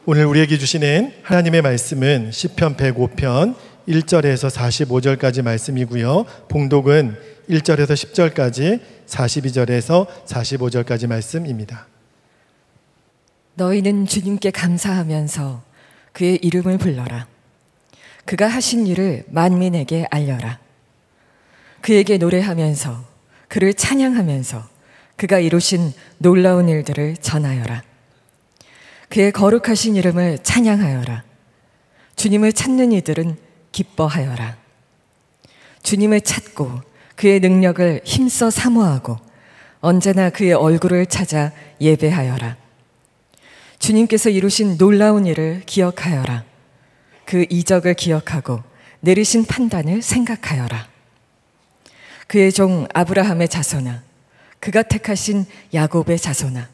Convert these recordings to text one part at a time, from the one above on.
오늘 우리에게 주시는 하나님의 말씀은 시편 105편 1절에서 45절까지 말씀이고요. 봉독은 1절에서 10절까지 42절에서 45절까지 말씀입니다. 너희는 주님께 감사하면서 그의 이름을 불러라. 그가 하신 일을 만민에게 알려라. 그에게 노래하면서 그를 찬양하면서 그가 이루신 놀라운 일들을 전하여라. 그의 거룩하신 이름을 찬양하여라. 주님을 찾는 이들은 기뻐하여라. 주님을 찾고 그의 능력을 힘써 사모하고 언제나 그의 얼굴을 찾아 예배하여라. 주님께서 이루신 놀라운 일을 기억하여라. 그 이적을 기억하고 내리신 판단을 생각하여라. 그의 종 아브라함의 자손아, 그가 택하신 야곱의 자손아,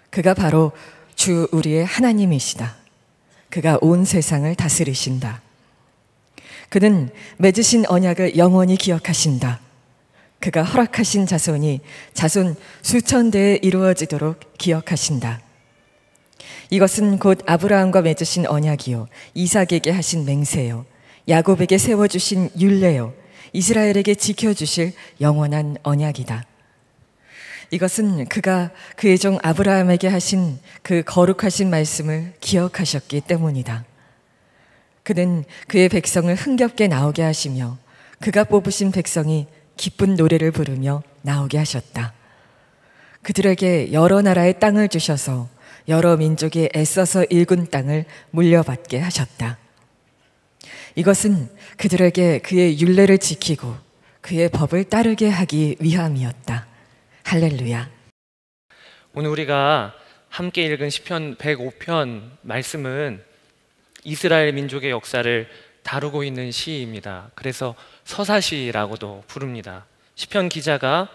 그가 바로 주 우리의 하나님이시다. 그가 온 세상을 다스리신다. 그는 맺으신 언약을 영원히 기억하신다. 그가 허락하신 자손이 자손 수천 대에 이루어지도록 기억하신다. 이것은 곧 아브라함과 맺으신 언약이요 이삭에게 하신 맹세요 야곱에게 세워주신 율례요 이스라엘에게 지켜주실 영원한 언약이다. 이것은 그가 그의 종 아브라함에게 하신 그 거룩하신 말씀을 기억하셨기 때문이다. 그는 그의 백성을 흥겹게 나오게 하시며 그가 뽑으신 백성이 기쁜 노래를 부르며 나오게 하셨다. 그들에게 여러 나라의 땅을 주셔서 여러 민족이 애써서 일군 땅을 물려받게 하셨다. 이것은 그들에게 그의 율례를 지키고 그의 법을 따르게 하기 위함이었다. 할렐루야. 오늘 우리가 함께 읽은 시편 105편 말씀은 이스라엘 민족의 역사를 다루고 있는 시입니다. 그래서 서사시라고도 부릅니다. 시편 기자가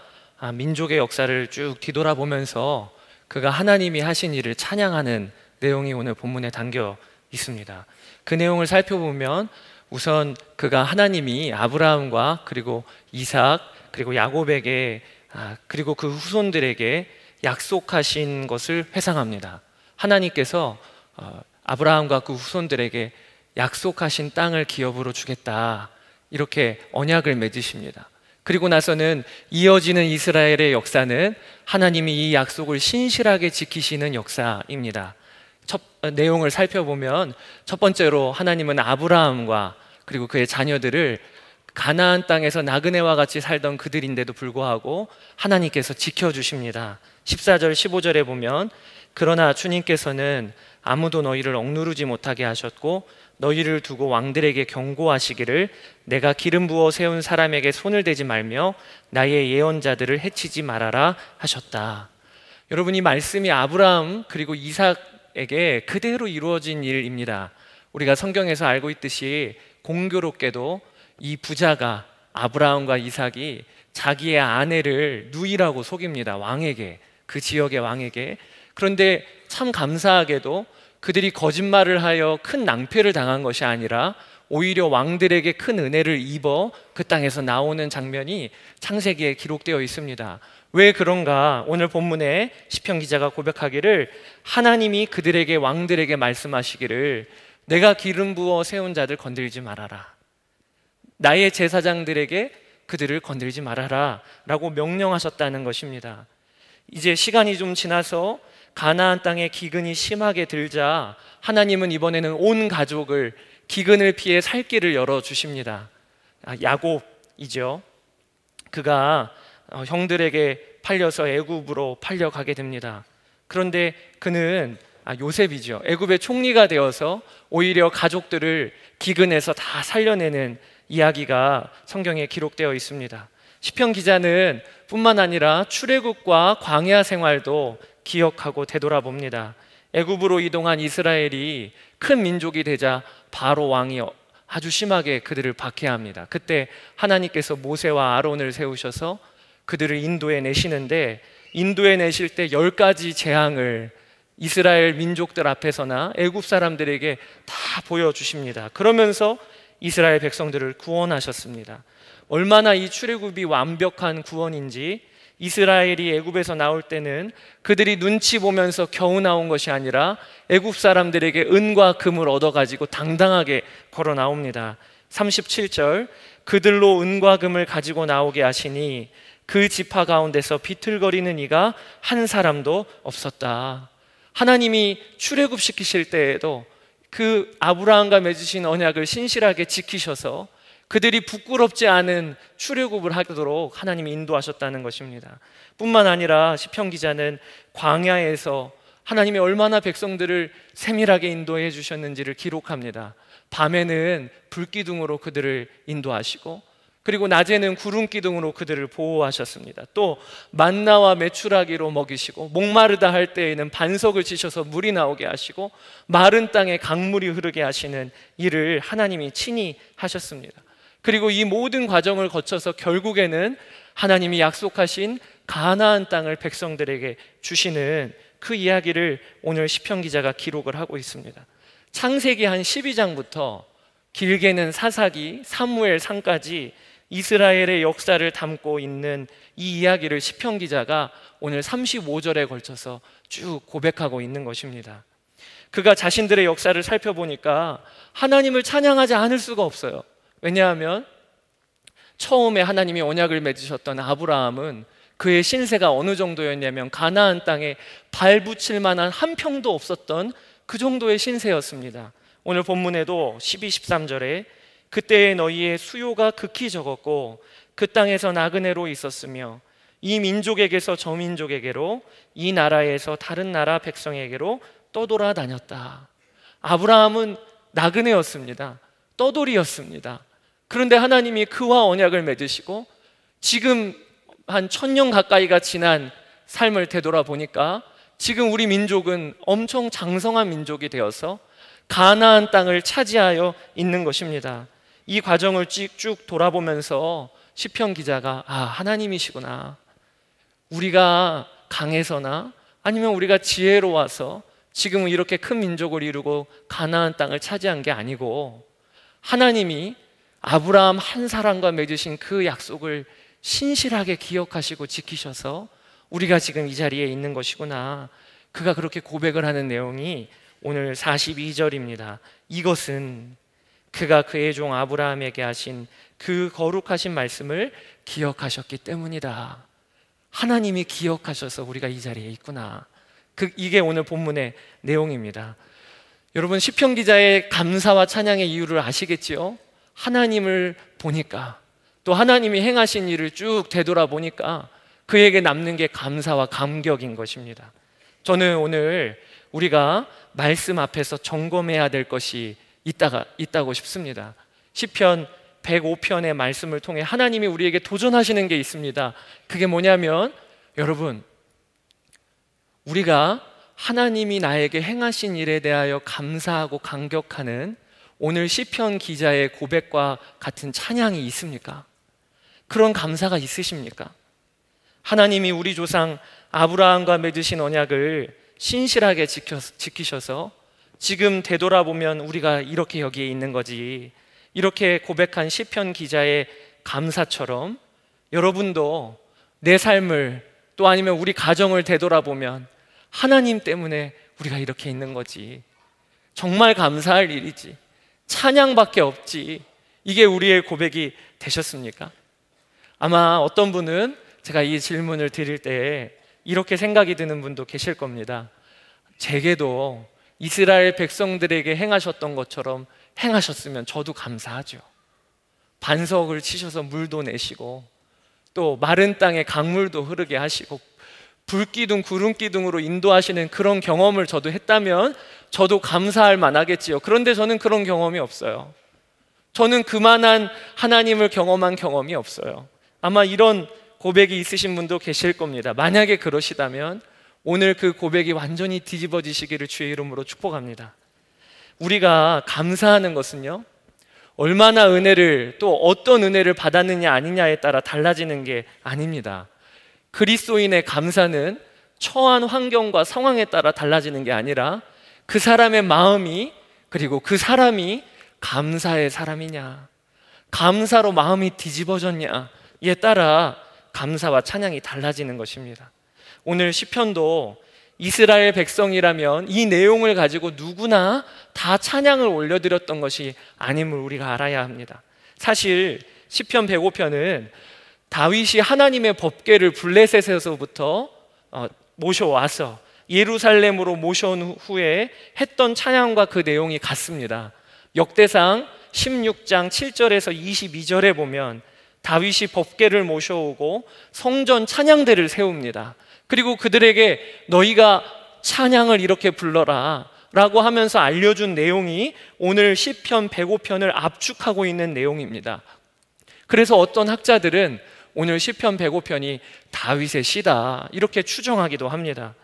민족의 역사를 쭉 뒤돌아보면서 그가 하나님이 하신 일을 찬양하는 내용이 오늘 본문에 담겨 있습니다. 그 내용을 살펴보면 우선 그가 하나님이 아브라함과 그리고 이삭 그리고 야곱에게 그리고 그 후손들에게 약속하신 것을 회상합니다. 하나님께서 아브라함과 그 후손들에게 약속하신 땅을 기업으로 주겠다, 이렇게 언약을 맺으십니다. 그리고 나서는 이어지는 이스라엘의 역사는 하나님이 이 약속을 신실하게 지키시는 역사입니다. 내용을 살펴보면 첫 번째로 하나님은 아브라함과 그리고 그의 자녀들을 가나안 땅에서 나그네와 같이 살던 그들인데도 불구하고 하나님께서 지켜주십니다. 14절 15절에 보면 그러나 주님께서는 아무도 너희를 억누르지 못하게 하셨고 너희를 두고 왕들에게 경고하시기를 내가 기름 부어 세운 사람에게 손을 대지 말며 나의 예언자들을 해치지 말아라 하셨다. 여러분, 이 말씀이 아브라함 그리고 이삭에게 그대로 이루어진 일입니다. 우리가 성경에서 알고 있듯이 공교롭게도 이 부자가 아브라함과 이삭이 자기의 아내를 누이라고 속입니다. 왕에게, 그 지역의 왕에게. 그런데 참 감사하게도 그들이 거짓말을 하여 큰 낭패를 당한 것이 아니라 오히려 왕들에게 큰 은혜를 입어 그 땅에서 나오는 장면이 창세기에 기록되어 있습니다. 왜 그런가? 오늘 본문에 시편 기자가 고백하기를 하나님이 그들에게 왕들에게 말씀하시기를 내가 기름 부어 세운 자들 건들지 말아라, 나의 제사장들에게 그들을 건들지 말아라 라고 명령하셨다는 것입니다. 이제 시간이 좀 지나서 가나안 땅에 기근이 심하게 들자 하나님은 이번에는 온 가족을 기근을 피해 살 길을 열어주십니다. 야곱이죠. 그가 형들에게 팔려서 애굽으로 팔려가게 됩니다. 그런데 그는 요셉이죠. 애굽의 총리가 되어서 오히려 가족들을 기근에서 다 살려내는 이야기가 성경에 기록되어 있습니다. 시편 기자는 뿐만 아니라 출애굽과 광야 생활도 기억하고 되돌아봅니다. 애굽으로 이동한 이스라엘이 큰 민족이 되자 바로 왕이 아주 심하게 그들을 박해합니다. 그때 하나님께서 모세와 아론을 세우셔서 그들을 인도에 내시는데, 인도에 내실 때 10가지 재앙을 이스라엘 민족들 앞에서나 애굽 사람들에게 다 보여주십니다. 그러면서 이스라엘 백성들을 구원하셨습니다. 얼마나 이 출애굽이 완벽한 구원인지 이스라엘이 애굽에서 나올 때는 그들이 눈치 보면서 겨우 나온 것이 아니라 애굽 사람들에게 은과 금을 얻어가지고 당당하게 걸어 나옵니다. 37절, 그들로 은과 금을 가지고 나오게 하시니 그 지파 가운데서 비틀거리는 이가 한 사람도 없었다. 하나님이 출애굽시키실 때에도 그 아브라함과 맺으신 언약을 신실하게 지키셔서 그들이 부끄럽지 않은 출애굽을 하도록 하나님이 인도하셨다는 것입니다. 뿐만 아니라 시편 기자는 광야에서 하나님이 얼마나 백성들을 세밀하게 인도해 주셨는지를 기록합니다. 밤에는 불기둥으로 그들을 인도하시고, 그리고 낮에는 구름기둥으로 그들을 보호하셨습니다. 또 만나와 메추라기로 먹이시고, 목마르다 할 때에는 반석을 치셔서 물이 나오게 하시고, 마른 땅에 강물이 흐르게 하시는 일을 하나님이 친히 하셨습니다. 그리고 이 모든 과정을 거쳐서 결국에는 하나님이 약속하신 가나안 땅을 백성들에게 주시는 그 이야기를 오늘 시편 기자가 기록을 하고 있습니다. 창세기 한 12장부터 길게는 사사기, 사무엘상까지 이스라엘의 역사를 담고 있는 이 이야기를 시편 기자가 오늘 35절에 걸쳐서 쭉 고백하고 있는 것입니다. 그가 자신들의 역사를 살펴보니까 하나님을 찬양하지 않을 수가 없어요. 왜냐하면 처음에 하나님이 언약을 맺으셨던 아브라함은 그의 신세가 어느 정도였냐면 가나안 땅에 발붙일 만한 한 평도 없었던 그 정도의 신세였습니다. 오늘 본문에도 12, 13절에 그때의 너희의 수요가 극히 적었고 그 땅에서 나그네로 있었으며 이 민족에게서 저 민족에게로, 이 나라에서 다른 나라 백성에게로 떠돌아다녔다. 아브라함은 나그네였습니다. 떠돌이였습니다. 그런데 하나님이 그와 언약을 맺으시고 지금 한 1000년 가까이가 지난 삶을 되돌아보니까 지금 우리 민족은 엄청 장성한 민족이 되어서 가나안 땅을 차지하여 있는 것입니다. 이 과정을 쭉 돌아보면서 시편 기자가 하나님이시구나. 우리가 강해서나 아니면 우리가 지혜로워서 지금은 이렇게 큰 민족을 이루고 가나안 땅을 차지한 게 아니고 하나님이 아브라함 한 사람과 맺으신 그 약속을 신실하게 기억하시고 지키셔서 우리가 지금 이 자리에 있는 것이구나. 그가 그렇게 고백을 하는 내용이 오늘 42절입니다. 이것은 그가 그의 종 아브라함에게 하신 그 거룩하신 말씀을 기억하셨기 때문이다. 하나님이 기억하셔서 우리가 이 자리에 있구나. 이게 오늘 본문의 내용입니다. 여러분, 시편 기자의 감사와 찬양의 이유를 아시겠지요? 하나님을 보니까, 또 하나님이 행하신 일을 쭉 되돌아보니까 그에게 남는 게 감사와 감격인 것입니다. 저는 오늘 우리가 말씀 앞에서 점검해야 될 것이 있다고 싶습니다. 시편 105편의 말씀을 통해 하나님이 우리에게 도전하시는 게 있습니다. 그게 뭐냐면, 여러분, 우리가 하나님이 나에게 행하신 일에 대하여 감사하고 감격하는 오늘 시편 기자의 고백과 같은 찬양이 있습니까? 그런 감사가 있으십니까? 하나님이 우리 조상 아브라함과 맺으신 언약을 신실하게 지키셔서 지금 되돌아보면 우리가 이렇게 여기에 있는 거지. 이렇게 고백한 시편 기자의 감사처럼 여러분도 내 삶을, 또 아니면 우리 가정을 되돌아보면 하나님 때문에 우리가 이렇게 있는 거지. 정말 감사할 일이지. 찬양밖에 없지. 이게 우리의 고백이 되셨습니까? 아마 어떤 분은 제가 이 질문을 드릴 때 이렇게 생각이 드는 분도 계실 겁니다. 제게도 이스라엘 백성들에게 행하셨던 것처럼 행하셨으면 저도 감사하죠. 반석을 치셔서 물도 내시고, 또 마른 땅에 강물도 흐르게 하시고, 불기둥, 구름기둥으로 인도하시는 그런 경험을 저도 했다면 저도 감사할 만하겠지요. 그런데 저는 그런 경험이 없어요. 저는 그만한 하나님을 경험한 경험이 없어요. 아마 이런 고백이 있으신 분도 계실 겁니다. 만약에 그러시다면 오늘 그 고백이 완전히 뒤집어지시기를 주의 이름으로 축복합니다. 우리가 감사하는 것은요, 얼마나 은혜를, 또 어떤 은혜를 받았느냐 아니냐에 따라 달라지는 게 아닙니다. 그리스도인의 감사는 처한 환경과 상황에 따라 달라지는 게 아니라 그 사람의 마음이, 그리고 그 사람이 감사의 사람이냐, 감사로 마음이 뒤집어졌냐에 따라 감사와 찬양이 달라지는 것입니다. 오늘 시편도 이스라엘 백성이라면 이 내용을 가지고 누구나 다 찬양을 올려드렸던 것이 아님을 우리가 알아야 합니다. 사실 시편 105편은 다윗이 하나님의 법궤를 블레셋에서부터 모셔와서 예루살렘으로 모셔온 후에 했던 찬양과 그 내용이 같습니다. 역대상 16장 7절에서 22절에 보면 다윗이 법궤를 모셔오고 성전 찬양대를 세웁니다. 그리고 그들에게 너희가 찬양을 이렇게 불러라 라고 하면서 알려준 내용이 오늘 시편 105편을 압축하고 있는 내용입니다. 그래서 어떤 학자들은 오늘 시편 105편이 다윗의 시다 이렇게 추정하기도 합니다.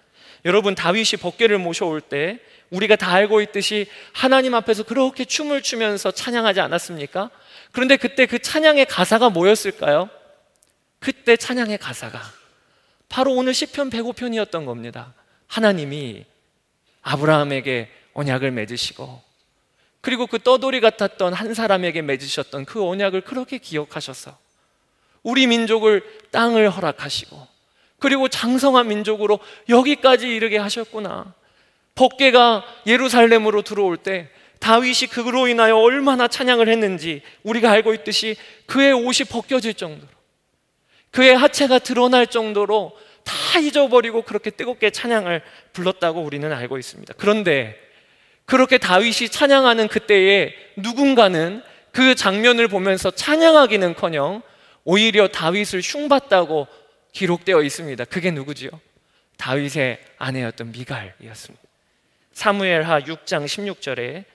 여러분, 다윗이 법궤를 모셔올 때 우리가 다 알고 있듯이 하나님 앞에서 그렇게 춤을 추면서 찬양하지 않았습니까? 그런데 그때 그 찬양의 가사가 뭐였을까요? 그때 찬양의 가사가 바로 오늘 시편 105편이었던 겁니다. 하나님이 아브라함에게 언약을 맺으시고 그리고 그 떠돌이 같았던 한 사람에게 맺으셨던 그 언약을 그렇게 기억하셔서 우리 민족을 땅을 허락하시고 그리고 장성한 민족으로 여기까지 이르게 하셨구나. 법궤가 예루살렘으로 들어올 때 다윗이 그로 인하여 얼마나 찬양을 했는지 우리가 알고 있듯이 그의 옷이 벗겨질 정도로 그의 하체가 드러날 정도로 다 잊어버리고 그렇게 뜨겁게 찬양을 불렀다고 우리는 알고 있습니다. 그런데 그렇게 다윗이 찬양하는 그때에 누군가는 그 장면을 보면서 찬양하기는커녕 오히려 다윗을 흉봤다고 기록되어 있습니다. 그게 누구지요? 다윗의 아내였던 미갈이었습니다. 사무엘하 6장 16절에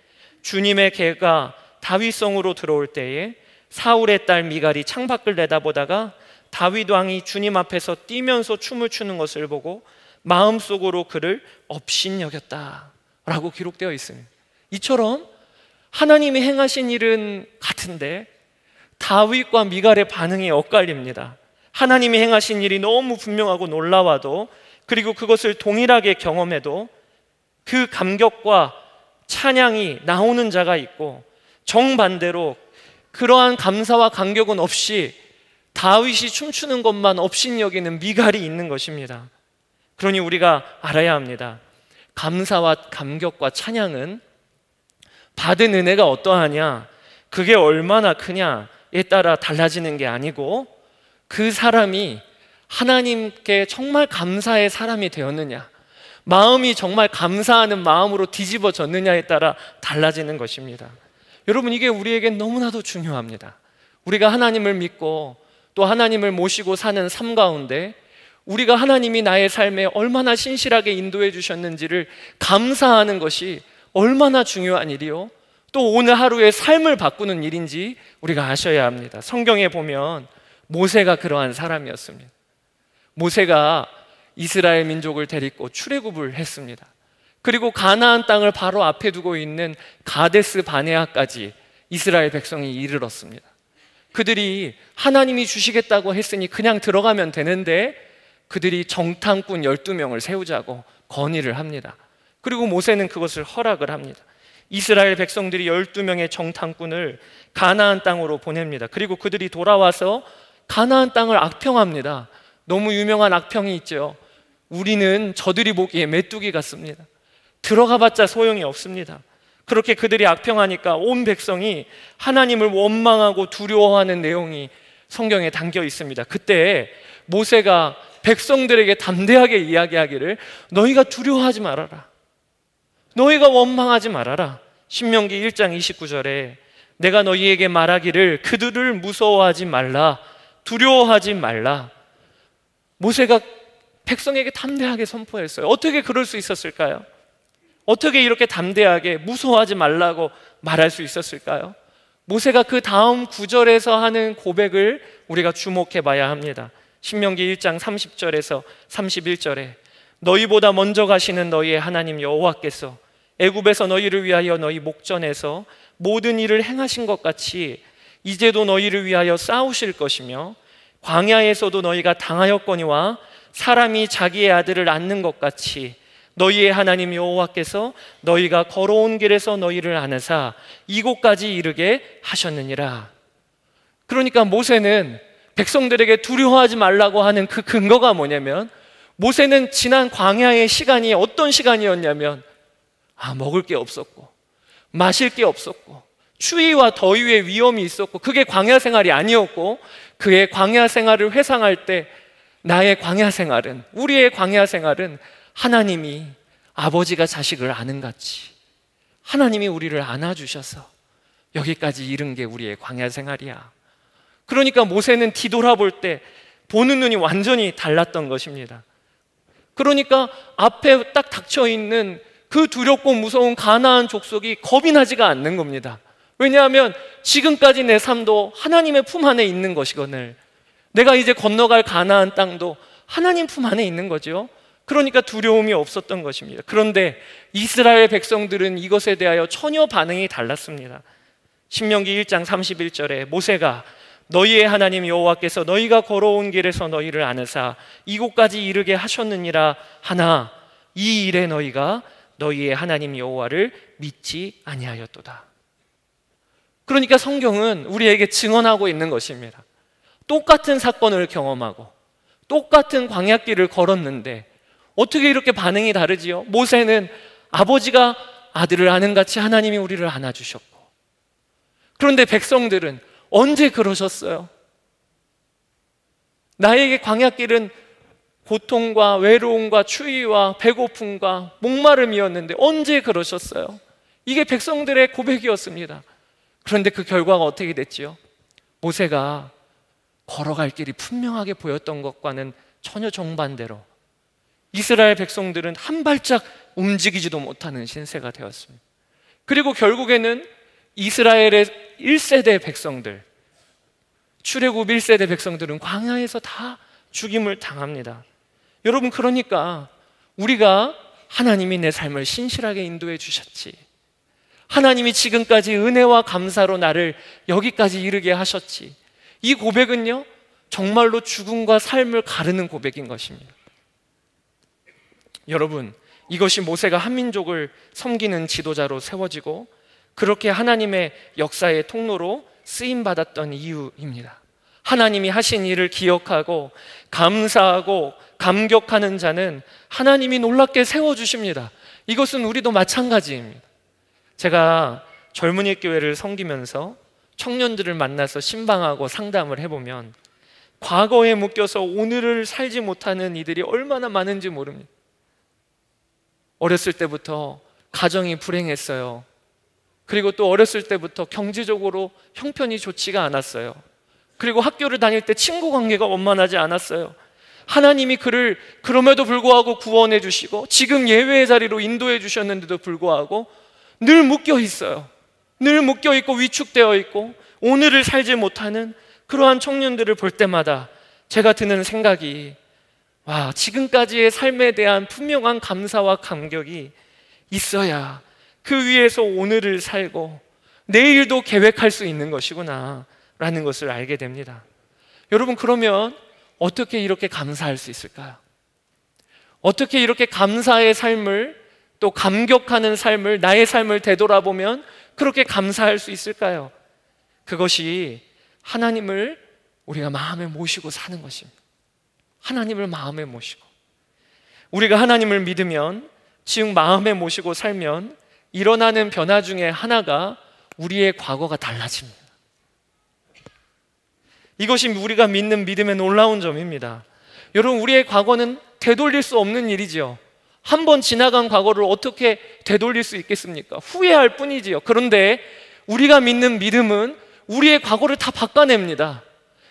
주님의 개가 다윗성으로 들어올 때에 사울의 딸 미갈이 창밖을 내다보다가 다윗 왕이 주님 앞에서 뛰면서 춤을 추는 것을 보고 마음속으로 그를 업신여겼다 라고 기록되어 있습니다. 이처럼 하나님이 행하신 일은 같은데 다윗과 미갈의 반응이 엇갈립니다. 하나님이 행하신 일이 너무 분명하고 놀라워도 그리고 그것을 동일하게 경험해도 그 감격과 찬양이 나오는 자가 있고 정반대로 그러한 감사와 감격은 없이 다윗이 춤추는 것만 업신여기는 미갈이 있는 것입니다. 그러니 우리가 알아야 합니다. 감사와 감격과 찬양은 받은 은혜가 어떠하냐, 그게 얼마나 크냐에 따라 달라지는 게 아니고 그 사람이 하나님께 정말 감사의 사람이 되었느냐, 마음이 정말 감사하는 마음으로 뒤집어졌느냐에 따라 달라지는 것입니다. 여러분, 이게 우리에겐 너무나도 중요합니다. 우리가 하나님을 믿고 또 하나님을 모시고 사는 삶 가운데 우리가 하나님이 나의 삶에 얼마나 신실하게 인도해 주셨는지를 감사하는 것이 얼마나 중요한 일이요, 또 오늘 하루의 삶을 바꾸는 일인지 우리가 아셔야 합니다. 성경에 보면 모세가 그러한 사람이었습니다. 모세가 이스라엘 민족을 데리고 출애굽을 했습니다. 그리고 가나안 땅을 바로 앞에 두고 있는 가데스 바네아까지 이스라엘 백성이 이르렀습니다. 그들이 하나님이 주시겠다고 했으니 그냥 들어가면 되는데 그들이 정탐꾼 12명을 세우자고 건의를 합니다. 그리고 모세는 그것을 허락을 합니다. 이스라엘 백성들이 12명의 정탐꾼을 가나안 땅으로 보냅니다. 그리고 그들이 돌아와서 가나안 땅을 악평합니다. 너무 유명한 악평이 있죠. 우리는 저들이 보기에 메뚜기 같습니다. 들어가봤자 소용이 없습니다. 그렇게 그들이 악평하니까 온 백성이 하나님을 원망하고 두려워하는 내용이 성경에 담겨 있습니다. 그때 모세가 백성들에게 담대하게 이야기하기를 너희가 두려워하지 말아라, 너희가 원망하지 말아라. 신명기 1장 29절에 내가 너희에게 말하기를 그들을 무서워하지 말라, 두려워하지 말라. 모세가 백성에게 담대하게 선포했어요. 어떻게 그럴 수 있었을까요? 어떻게 이렇게 담대하게 무서워하지 말라고 말할 수 있었을까요? 모세가 그 다음 구절에서 하는 고백을 우리가 주목해 봐야 합니다. 신명기 1장 30절에서 31절에 너희보다 먼저 가시는 너희의 하나님 여호와께서 애굽에서 너희를 위하여 너희 목전에서 모든 일을 행하신 것 같이 이제도 너희를 위하여 싸우실 것이며 광야에서도 너희가 당하였거니와 사람이 자기의 아들을 안는 것 같이 너희의 하나님 여호와께서 너희가 걸어온 길에서 너희를 안으사 이곳까지 이르게 하셨느니라. 그러니까 모세는 백성들에게 두려워하지 말라고 하는 그 근거가 뭐냐면, 모세는 지난 광야의 시간이 어떤 시간이었냐면, 먹을 게 없었고 마실 게 없었고 추위와 더위의 위험이 있었고, 그게 광야 생활이 아니었고, 그의 광야 생활을 회상할 때 나의 광야 생활은, 우리의 광야 생활은 하나님이 아버지가 자식을 아는같이 하나님이 우리를 안아주셔서 여기까지 이른 게 우리의 광야 생활이야. 그러니까 모세는 뒤돌아볼 때 보는 눈이 완전히 달랐던 것입니다. 그러니까 앞에 딱 닥쳐있는 그 두렵고 무서운 가나안 족속이 겁이 나지가 않는 겁니다. 왜냐하면 지금까지 내 삶도 하나님의 품 안에 있는 것이거늘, 내가 이제 건너갈 가나안 땅도 하나님 품 안에 있는 거죠. 그러니까 두려움이 없었던 것입니다. 그런데 이스라엘 백성들은 이것에 대하여 전혀 반응이 달랐습니다. 신명기 1장 31절에 모세가 너희의 하나님 여호와께서 너희가 걸어온 길에서 너희를 안으사 이곳까지 이르게 하셨느니라 하나 이 일에 너희가 너희의 하나님 여호와를 믿지 아니하였도다. 그러니까 성경은 우리에게 증언하고 있는 것입니다. 똑같은 사건을 경험하고 똑같은 광야길을 걸었는데 어떻게 이렇게 반응이 다르지요? 모세는 아버지가 아들을 아는같이 하나님이 우리를 안아주셨고, 그런데 백성들은 언제 그러셨어요? 나에게 광야길은 고통과 외로움과 추위와 배고픔과 목마름이었는데 언제 그러셨어요? 이게 백성들의 고백이었습니다. 그런데 그 결과가 어떻게 됐지요? 모세가 걸어갈 길이 분명하게 보였던 것과는 전혀 정반대로 이스라엘 백성들은 한 발짝 움직이지도 못하는 신세가 되었습니다. 그리고 결국에는 이스라엘의 1세대 백성들, 출애굽 1세대 백성들은 광야에서 다 죽임을 당합니다. 여러분, 그러니까 우리가 하나님이 내 삶을 신실하게 인도해 주셨지, 하나님이 지금까지 은혜와 감사로 나를 여기까지 이르게 하셨지, 이 고백은요 정말로 죽음과 삶을 가르는 고백인 것입니다. 여러분, 이것이 모세가 한민족을 섬기는 지도자로 세워지고 그렇게 하나님의 역사의 통로로 쓰임받았던 이유입니다. 하나님이 하신 일을 기억하고 감사하고 감격하는 자는 하나님이 놀랍게 세워주십니다. 이것은 우리도 마찬가지입니다. 제가 젊은이 교회를 섬기면서 청년들을 만나서 신방하고 상담을 해보면 과거에 묶여서 오늘을 살지 못하는 이들이 얼마나 많은지 모릅니다. 어렸을 때부터 가정이 불행했어요. 그리고 또 어렸을 때부터 경제적으로 형편이 좋지가 않았어요. 그리고 학교를 다닐 때 친구 관계가 원만하지 않았어요. 하나님이 그를 그럼에도 불구하고 구원해 주시고 지금 예외의 자리로 인도해 주셨는데도 불구하고 늘 묶여 있어요. 늘 묶여 있고 위축되어 있고 오늘을 살지 못하는 그러한 청년들을 볼 때마다 제가 드는 생각이, 와, 지금까지의 삶에 대한 분명한 감사와 감격이 있어야 그 위에서 오늘을 살고 내일도 계획할 수 있는 것이구나 라는 것을 알게 됩니다. 여러분, 그러면 어떻게 이렇게 감사할 수 있을까요? 어떻게 이렇게 감사의 삶을, 또 감격하는 삶을, 나의 삶을 되돌아보면 그렇게 감사할 수 있을까요? 그것이 하나님을 우리가 마음에 모시고 사는 것입니다. 하나님을 마음에 모시고, 우리가 하나님을 믿으면, 즉 마음에 모시고 살면 일어나는 변화 중에 하나가 우리의 과거가 달라집니다. 이것이 우리가 믿는 믿음의 놀라운 점입니다. 여러분, 우리의 과거는 되돌릴 수 없는 일이죠. 한 번 지나간 과거를 어떻게 되돌릴 수 있겠습니까? 후회할 뿐이지요. 그런데 우리가 믿는 믿음은 우리의 과거를 다 바꿔냅니다.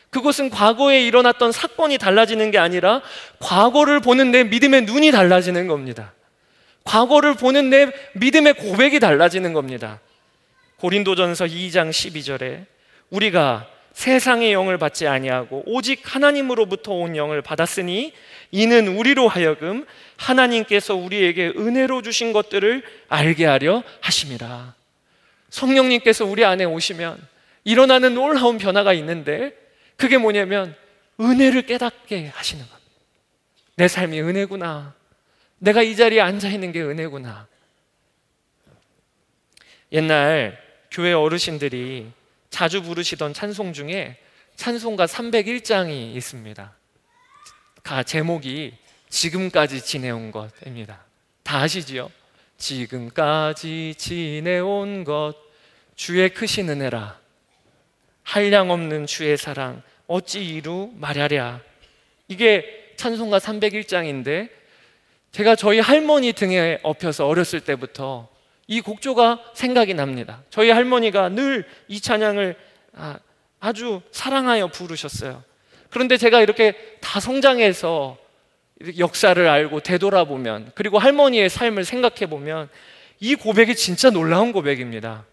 그것은 과거에 일어났던 사건이 달라지는 게 아니라 과거를 보는 내 믿음의 눈이 달라지는 겁니다. 과거를 보는 내 믿음의 고백이 달라지는 겁니다. 고린도전서 2장 12절에 우리가 세상의 영을 받지 아니하고 오직 하나님으로부터 온 영을 받았으니 이는 우리로 하여금 하나님께서 우리에게 은혜로 주신 것들을 알게 하려 하심이라. 성령님께서 우리 안에 오시면 일어나는 놀라운 변화가 있는데, 그게 뭐냐면 은혜를 깨닫게 하시는 겁니다. 내 삶이 은혜구나, 내가 이 자리에 앉아있는 게 은혜구나. 옛날 교회 어르신들이 자주 부르시던 찬송 중에 찬송가 301장이 있습니다. 제목이 지금까지 지내온 것입니다. 다 아시지요? 지금까지 지내온 것 주의 크신 은혜라, 한량없는 주의 사랑 어찌 이루 말하랴. 이게 찬송가 301장인데 제가 저희 할머니 등에 업혀서 어렸을 때부터 이 곡조가 생각이 납니다. 저희 할머니가 늘 이 찬양을 아주 사랑하여 부르셨어요. 그런데 제가 이렇게 다 성장해서 역사를 알고 되돌아보면, 그리고 할머니의 삶을 생각해 보면 이 고백이 진짜 놀라운 고백입니다.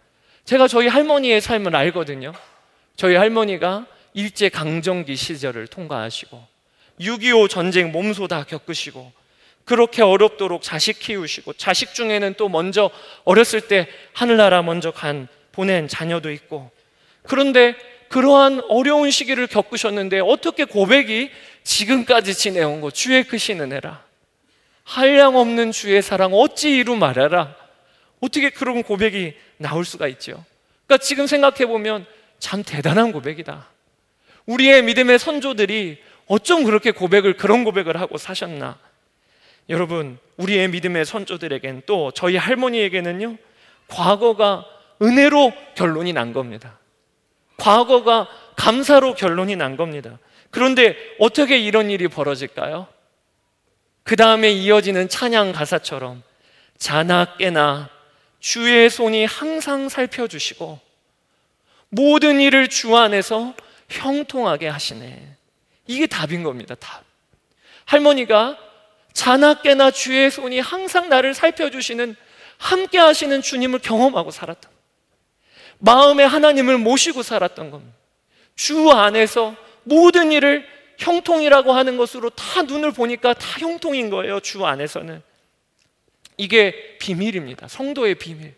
제가 저희 할머니의 삶을 알거든요. 저희 할머니가 일제강점기 시절을 통과하시고 6.25 전쟁 몸소 다 겪으시고 그렇게 어렵도록 자식 키우시고, 자식 중에는 또 먼저 어렸을 때 하늘나라 먼저 보낸 자녀도 있고, 그런데 그러한 어려운 시기를 겪으셨는데 어떻게 고백이 지금까지 지내온 것 주의 크신 은혜라, 한량없는 주의 사랑 어찌 이루 말하라. 어떻게 그런 고백이 나올 수가 있죠? 그러니까 지금 생각해 보면 참 대단한 고백이다. 우리의 믿음의 선조들이 어쩜 그렇게 그런 고백을 하고 사셨나. 여러분, 우리의 믿음의 선조들에겐, 또 저희 할머니에게는요, 과거가 은혜로 결론이 난 겁니다. 과거가 감사로 결론이 난 겁니다. 그런데 어떻게 이런 일이 벌어질까요? 그 다음에 이어지는 찬양 가사처럼 자나 깨나 주의 손이 항상 살펴주시고 모든 일을 주 안에서 형통하게 하시네. 이게 답인 겁니다. 답. 할머니가 자나 깨나 주의 손이 항상 나를 살펴주시는, 함께 하시는 주님을 경험하고 살았던, 마음에 하나님을 모시고 살았던 겁니다. 주 안에서 모든 일을 형통이라고 하는 것으로 다 눈을 보니까 다 형통인 거예요. 주 안에서는. 이게 비밀입니다. 성도의 비밀.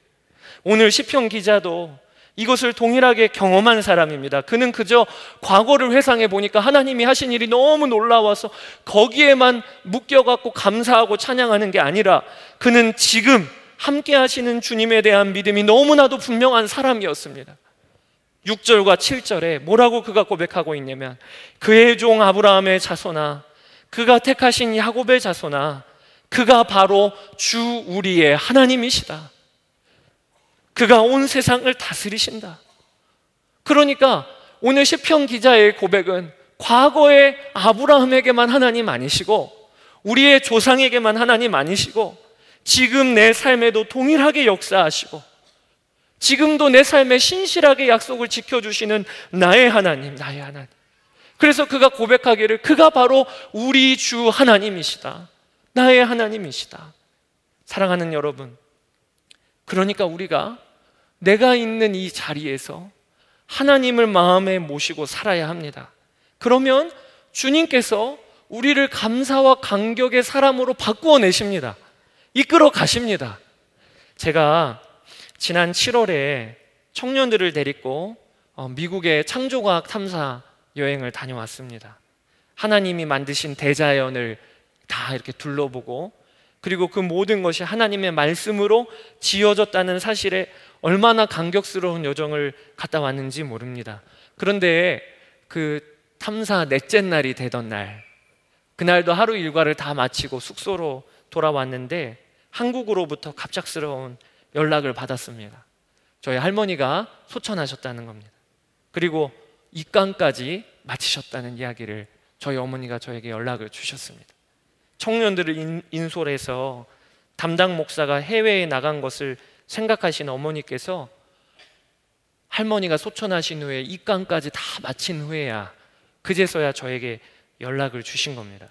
오늘 시편 기자도 이것을 동일하게 경험한 사람입니다. 그는 그저 과거를 회상해 보니까 하나님이 하신 일이 너무 놀라워서 거기에만 묶여갖고 감사하고 찬양하는 게 아니라, 그는 지금 함께 하시는 주님에 대한 믿음이 너무나도 분명한 사람이었습니다. 6절과 7절에 뭐라고 그가 고백하고 있냐면, 그의 종 아브라함의 자손아, 그가 택하신 야곱의 자손아, 그가 바로 주 우리의 하나님이시다. 그가 온 세상을 다스리신다. 그러니까 오늘 시편 기자의 고백은 과거의 아브라함에게만 하나님 아니시고, 우리의 조상에게만 하나님 아니시고, 지금 내 삶에도 동일하게 역사하시고, 지금도 내 삶에 신실하게 약속을 지켜주시는 나의 하나님, 나의 하나님. 그래서 그가 고백하기를 그가 바로 우리 주 하나님이시다, 나의 하나님이시다. 사랑하는 여러분, 그러니까 우리가 내가 있는 이 자리에서 하나님을 마음에 모시고 살아야 합니다. 그러면 주님께서 우리를 감사와 감격의 사람으로 바꾸어 내십니다. 이끌어 가십니다. 제가 지난 7월에 청년들을 데리고 미국의 창조과학 탐사 여행을 다녀왔습니다. 하나님이 만드신 대자연을 다 이렇게 둘러보고, 그리고 그 모든 것이 하나님의 말씀으로 지어졌다는 사실에 얼마나 감격스러운 여정을 갔다 왔는지 모릅니다. 그런데 그 탐사 넷째 날이 되던 날, 그날도 하루 일과를 다 마치고 숙소로 돌아왔는데 한국으로부터 갑작스러운 연락을 받았습니다. 저희 할머니가 소천하셨다는 겁니다. 그리고 입간까지 마치셨다는 이야기를 저희 어머니가 저에게 연락을 주셨습니다. 청년들을 인솔해서 담당 목사가 해외에 나간 것을 생각하신 어머니께서 할머니가 소천하신 후에 입간까지 다 마친 후에야, 그제서야 저에게 연락을 주신 겁니다.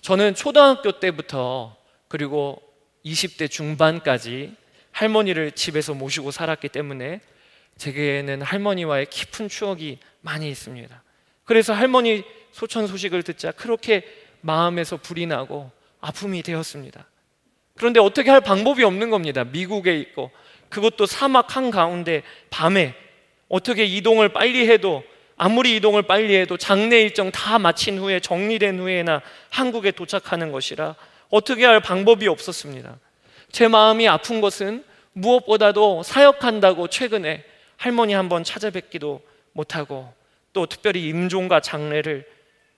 저는 초등학교 때부터 그리고 20대 중반까지 할머니를 집에서 모시고 살았기 때문에 제게는 할머니와의 깊은 추억이 많이 있습니다. 그래서 할머니 소천 소식을 듣자 그렇게 마음에서 불이 나고 아픔이 되었습니다. 그런데 어떻게 할 방법이 없는 겁니다. 미국에 있고, 그것도 사막 한가운데 밤에 어떻게 이동을 빨리 해도, 아무리 이동을 빨리 해도 장례 일정 다 마친 후에 정리된 후에나 한국에 도착하는 것이라 어떻게 할 방법이 없었습니다. 제 마음이 아픈 것은 무엇보다도 사역한다고 최근에 할머니 한번 찾아뵙기도 못하고, 또 특별히 임종과 장례를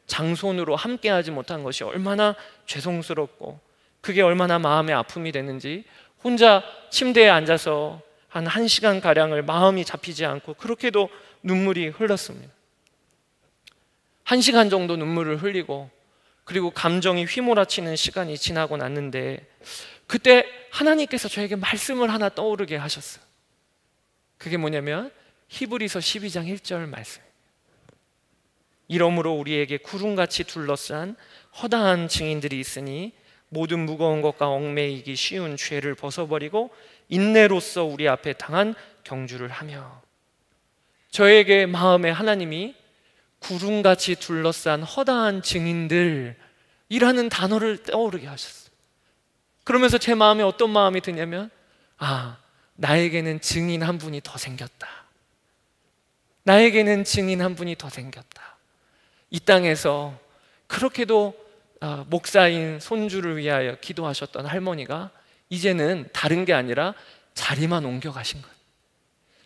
장손으로 함께하지 못한 것이 얼마나 죄송스럽고 그게 얼마나 마음의 아픔이 되는지 혼자 침대에 앉아서 한 1시간가량을 마음이 잡히지 않고 그렇게도 눈물이 흘렀습니다. 1시간 정도 눈물을 흘리고 그리고 감정이 휘몰아치는 시간이 지나고 났는데 그때 하나님께서 저에게 말씀을 하나 떠오르게 하셨어요. 그게 뭐냐면 히브리서 12장 1절 말씀입니다. 이러므로 우리에게 구름같이 둘러싼 허다한 증인들이 있으니 모든 무거운 것과 얽매이기 쉬운 죄를 벗어버리고 인내로써 우리 앞에 당한 경주를 하며. 저에게 마음에 하나님이 구름같이 둘러싼 허다한 증인들이라는 단어를 떠오르게 하셨어요. 그러면서 제 마음에 어떤 마음이 드냐면 나에게는 증인 한 분이 더 생겼다. 나에게는 증인 한 분이 더 생겼다. 이 땅에서 그렇게도 목사인 손주를 위하여 기도하셨던 할머니가 이제는 다른 게 아니라 자리만 옮겨가신 거예요.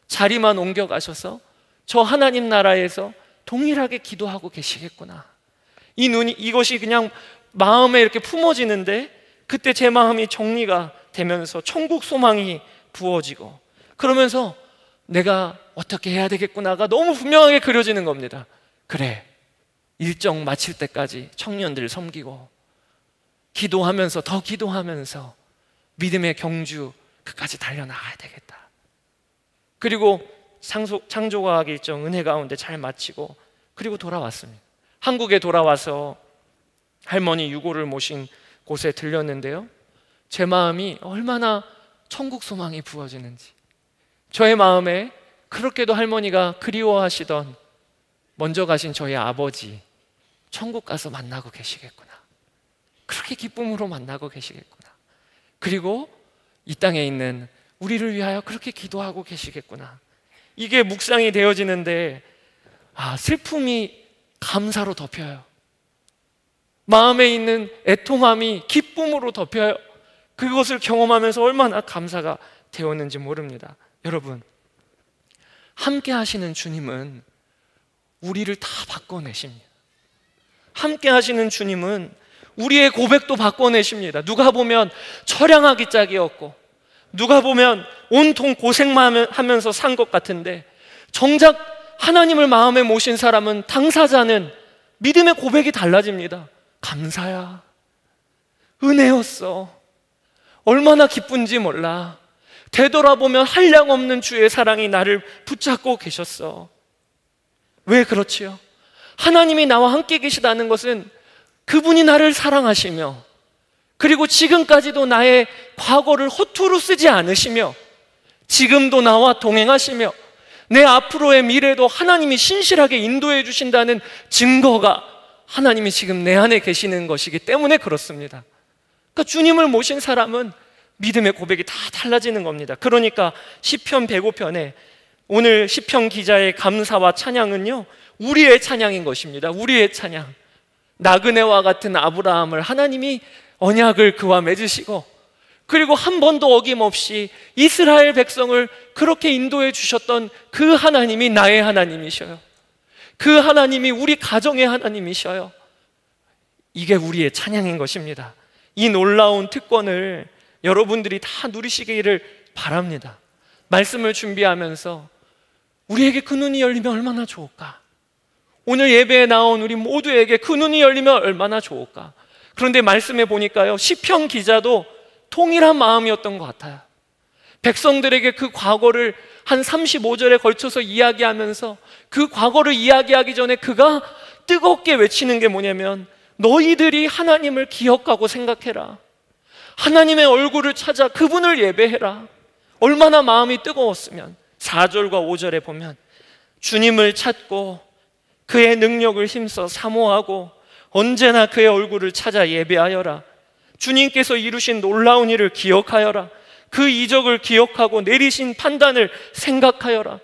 자리만 옮겨가셔서 저 하나님 나라에서 동일하게 기도하고 계시겠구나. 이것이 그냥 마음에 이렇게 품어지는데 그때 제 마음이 정리가 되면서 천국 소망이 부어지고 그러면서 내가 어떻게 해야 되겠구나가 너무 분명하게 그려지는 겁니다. 그래, 일정 마칠 때까지 청년들 섬기고 기도하면서 더 기도하면서 믿음의 경주 끝까지 달려나가야 되겠다. 그리고 창조과학 일정 은혜 가운데 잘 마치고 그리고 돌아왔습니다. 한국에 돌아와서 할머니 유고를 모신 곳에 들렸는데요, 제 마음이 얼마나 천국 소망이 부어지는지, 저의 마음에 그렇게도 할머니가 그리워하시던 먼저 가신 저희 아버지 천국 가서 만나고 계시겠구나, 그렇게 기쁨으로 만나고 계시겠구나, 그리고 이 땅에 있는 우리를 위하여 그렇게 기도하고 계시겠구나. 이게 묵상이 되어지는데 슬픔이 감사로 덮여요. 마음에 있는 애통함이 기쁨으로 덮여요. 그것을 경험하면서 얼마나 감사가 되었는지 모릅니다. 여러분, 함께 하시는 주님은 우리를 다 바꿔내십니다. 함께 하시는 주님은 우리의 고백도 바꿔내십니다. 누가 보면 처량하기 짝이었고 누가 보면 온통 고생만 하면서 산 것 같은데 정작 하나님을 마음에 모신 사람은, 당사자는 믿음의 고백이 달라집니다. 감사야, 은혜였어, 얼마나 기쁜지 몰라, 되돌아보면 한량없는 주의 사랑이 나를 붙잡고 계셨어. 왜 그렇지요? 하나님이 나와 함께 계시다는 것은 그분이 나를 사랑하시며 그리고 지금까지도 나의 과거를 허투루 쓰지 않으시며 지금도 나와 동행하시며 내 앞으로의 미래도 하나님이 신실하게 인도해 주신다는 증거가 하나님이 지금 내 안에 계시는 것이기 때문에 그렇습니다. 그러니까 주님을 모신 사람은 믿음의 고백이 다 달라지는 겁니다. 그러니까 시편 105편에 오늘 시편 기자의 감사와 찬양은요, 우리의 찬양인 것입니다. 우리의 찬양. 나그네와 같은 아브라함을 하나님이 언약을 그와 맺으시고 그리고 한 번도 어김없이 이스라엘 백성을 그렇게 인도해 주셨던 그 하나님이 나의 하나님이셔요. 그 하나님이 우리 가정의 하나님이셔요. 이게 우리의 찬양인 것입니다. 이 놀라운 특권을 여러분들이 다 누리시기를 바랍니다. 말씀을 준비하면서 우리에게 그 눈이 열리면 얼마나 좋을까? 오늘 예배에 나온 우리 모두에게 그 눈이 열리면 얼마나 좋을까? 그런데 말씀해 보니까요, 시편 기자도 동일한 마음이었던 것 같아요. 백성들에게 그 과거를 한 35절에 걸쳐서 이야기하면서 그 과거를 이야기하기 전에 그가 뜨겁게 외치는 게 뭐냐면, 너희들이 하나님을 기억하고 생각해라. 하나님의 얼굴을 찾아 그분을 예배해라. 얼마나 마음이 뜨거웠으면. 4절과 5절에 보면 주님을 찾고 그의 능력을 힘써 사모하고 언제나 그의 얼굴을 찾아 예배하여라. 주님께서 이루신 놀라운 일을 기억하여라. 그 이적을 기억하고 내리신 판단을 생각하여라.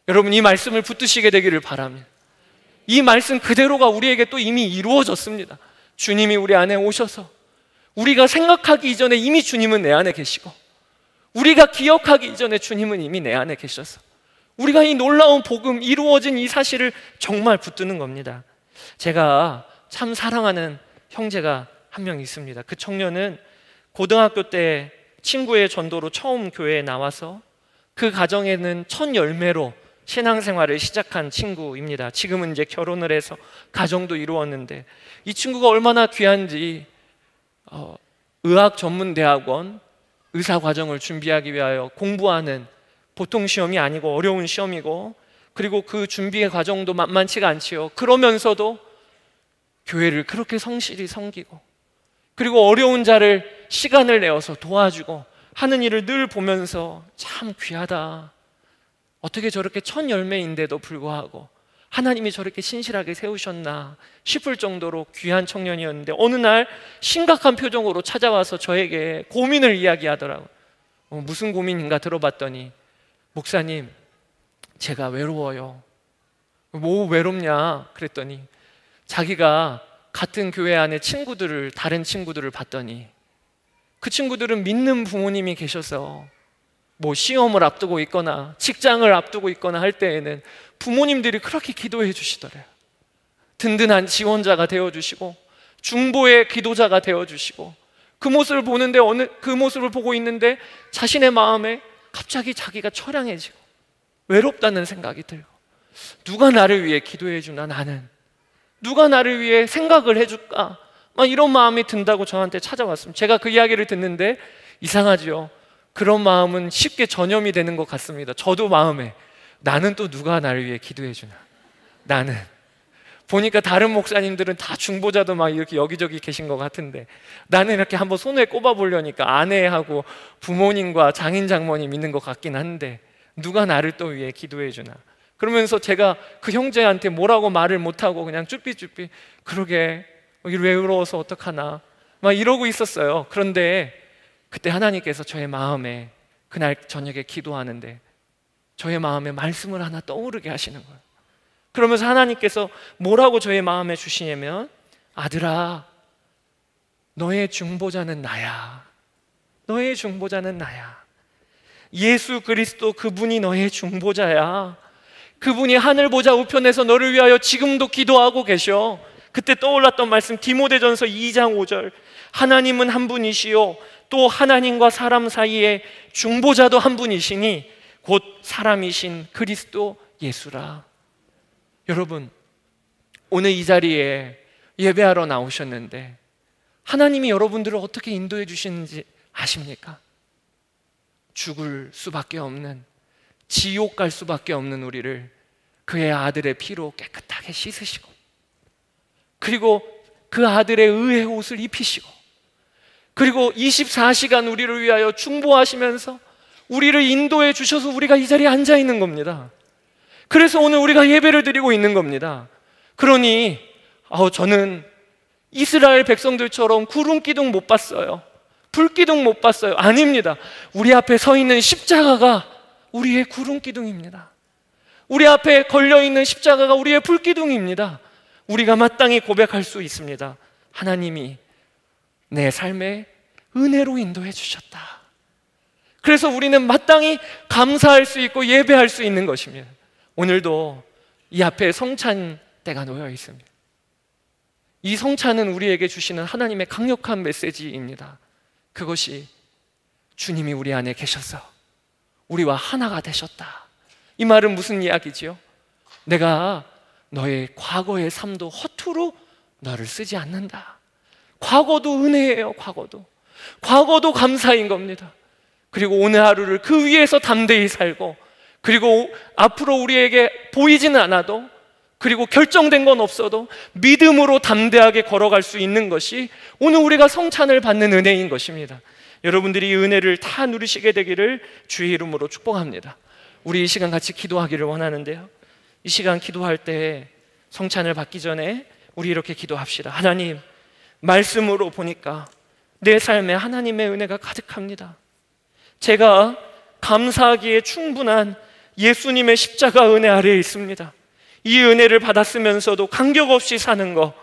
여러분, 이 말씀을 붙드시게 되기를 바랍니다. 이 말씀 그대로가 우리에게 또 이미 이루어졌습니다. 주님이 우리 안에 오셔서 우리가 생각하기 이전에 이미 주님은 내 안에 계시고 우리가 기억하기 이전에 주님은 이미 내 안에 계셔서 우리가 이 놀라운 복음, 이루어진 이 사실을 정말 붙드는 겁니다. 제가 참 사랑하는 형제가 한 명 있습니다. 그 청년은 고등학교 때 친구의 전도로 처음 교회에 나와서 그 가정에는 첫 열매로 신앙생활을 시작한 친구입니다. 지금은 이제 결혼을 해서 가정도 이루었는데, 이 친구가 얼마나 귀한지 의학 전문대학원 의사 과정을 준비하기 위하여 공부하는, 보통 시험이 아니고 어려운 시험이고, 그리고 그 준비의 과정도 만만치가 않지요. 그러면서도 교회를 그렇게 성실히 섬기고, 그리고 어려운 자를 시간을 내어서 도와주고 하는 일을 늘 보면서 참 귀하다, 어떻게 저렇게 첫 열매인데도 불구하고 하나님이 저렇게 신실하게 세우셨나 싶을 정도로 귀한 청년이었는데, 어느 날 심각한 표정으로 찾아와서 저에게 고민을 이야기하더라고요. 무슨 고민인가 들어봤더니, 목사님, 제가 외로워요. 뭐 외롭냐 그랬더니, 자기가 같은 교회 안에 다른 친구들을 봤더니 그 친구들은 믿는 부모님이 계셔서 뭐 시험을 앞두고 있거나 직장을 앞두고 있거나 할 때에는 부모님들이 그렇게 기도해 주시더래요. 든든한 지원자가 되어주시고 중보의 기도자가 되어주시고, 그 모습을 그 모습을 보고 있는데 자신의 마음에 갑자기 자기가 처량해지고 외롭다는 생각이 들고, 누가 나를 위해 기도해 주나, 나는 누가 나를 위해 생각을 해줄까, 막 이런 마음이 든다고 저한테 찾아왔습니다. 제가 그 이야기를 듣는데 이상하지요. 그런 마음은 쉽게 전염이 되는 것 같습니다. 저도 마음에, 나는 또 누가 나를 위해 기도해 주나, 나는. 보니까 다른 목사님들은 다 중보자도 막 이렇게 여기저기 계신 것 같은데, 나는 이렇게 한번 손에 꼽아보려니까 아내하고 부모님과 장인 장모님 있는 것 같긴 한데 누가 나를 또 위해 기도해 주나. 그러면서 제가 그 형제한테 뭐라고 말을 못하고 그냥 쭈삣쭈삣, 그러게 외로워서 어떡하나 막 이러고 있었어요. 그런데 그때 하나님께서 저의 마음에, 그날 저녁에 기도하는데 저의 마음에 말씀을 하나 떠오르게 하시는 거예요. 그러면서 하나님께서 뭐라고 저의 마음에 주시냐면, 아들아, 너의 중보자는 나야. 너의 중보자는 나야. 예수 그리스도, 그분이 너의 중보자야. 그분이 하늘 보좌 우편에서 너를 위하여 지금도 기도하고 계셔. 그때 떠올랐던 말씀, 디모데전서 2장 5절, 하나님은 한 분이시요 또 하나님과 사람 사이에 중보자도 한 분이시니 곧 사람이신 그리스도 예수라. 여러분, 오늘 이 자리에 예배하러 나오셨는데 하나님이 여러분들을 어떻게 인도해 주시는지 아십니까? 죽을 수밖에 없는, 지옥 갈 수밖에 없는 우리를 그의 아들의 피로 깨끗하게 씻으시고, 그리고 그 아들의 의의 옷을 입히시고, 그리고 24시간 우리를 위하여 중보하시면서 우리를 인도해 주셔서 우리가 이 자리에 앉아 있는 겁니다. 그래서 오늘 우리가 예배를 드리고 있는 겁니다. 그러니 저는 이스라엘 백성들처럼 구름 기둥 못 봤어요, 불 기둥 못 봤어요. 아닙니다. 우리 앞에 서 있는 십자가가 우리의 구름 기둥입니다. 우리 앞에 걸려있는 십자가가 우리의 불 기둥입니다. 우리가 마땅히 고백할 수 있습니다. 하나님이 내 삶에 은혜로 인도해 주셨다. 그래서 우리는 마땅히 감사할 수 있고 예배할 수 있는 것입니다. 오늘도 이 앞에 성찬 때가 놓여 있습니다. 이 성찬은 우리에게 주시는 하나님의 강력한 메시지입니다. 그것이 주님이 우리 안에 계셔서 우리와 하나가 되셨다. 이 말은 무슨 이야기지요? 내가 너의 과거의 삶도 허투루 너를 쓰지 않는다. 과거도 은혜예요. 과거도 감사인 겁니다. 그리고 오늘 하루를 그 위에서 담대히 살고, 그리고 앞으로 우리에게 보이지는 않아도, 그리고 결정된 건 없어도 믿음으로 담대하게 걸어갈 수 있는 것이 오늘 우리가 성찬을 받는 은혜인 것입니다. 여러분들이 이 은혜를 다 누리시게 되기를 주의 이름으로 축복합니다. 우리 이 시간 같이 기도하기를 원하는데요, 이 시간 기도할 때 성찬을 받기 전에 우리 이렇게 기도합시다. 하나님, 말씀으로 보니까 내 삶에 하나님의 은혜가 가득합니다. 제가 감사하기에 충분한 예수님의 십자가 은혜 아래에 있습니다. 이 은혜를 받았으면서도 간격 없이 사는 거,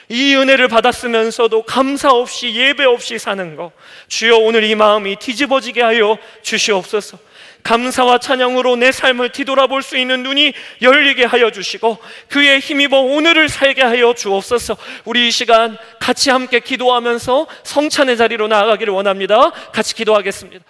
이 은혜를 받았으면서도 감사 없이 예배 없이 사는 거, 주여 오늘 이 마음이 뒤집어지게 하여 주시옵소서. 감사와 찬양으로 내 삶을 뒤돌아볼 수 있는 눈이 열리게 하여 주시고 그에 힘입어 오늘을 살게 하여 주옵소서. 우리 이 시간 같이 함께 기도하면서 성찬의 자리로 나아가기를 원합니다. 같이 기도하겠습니다.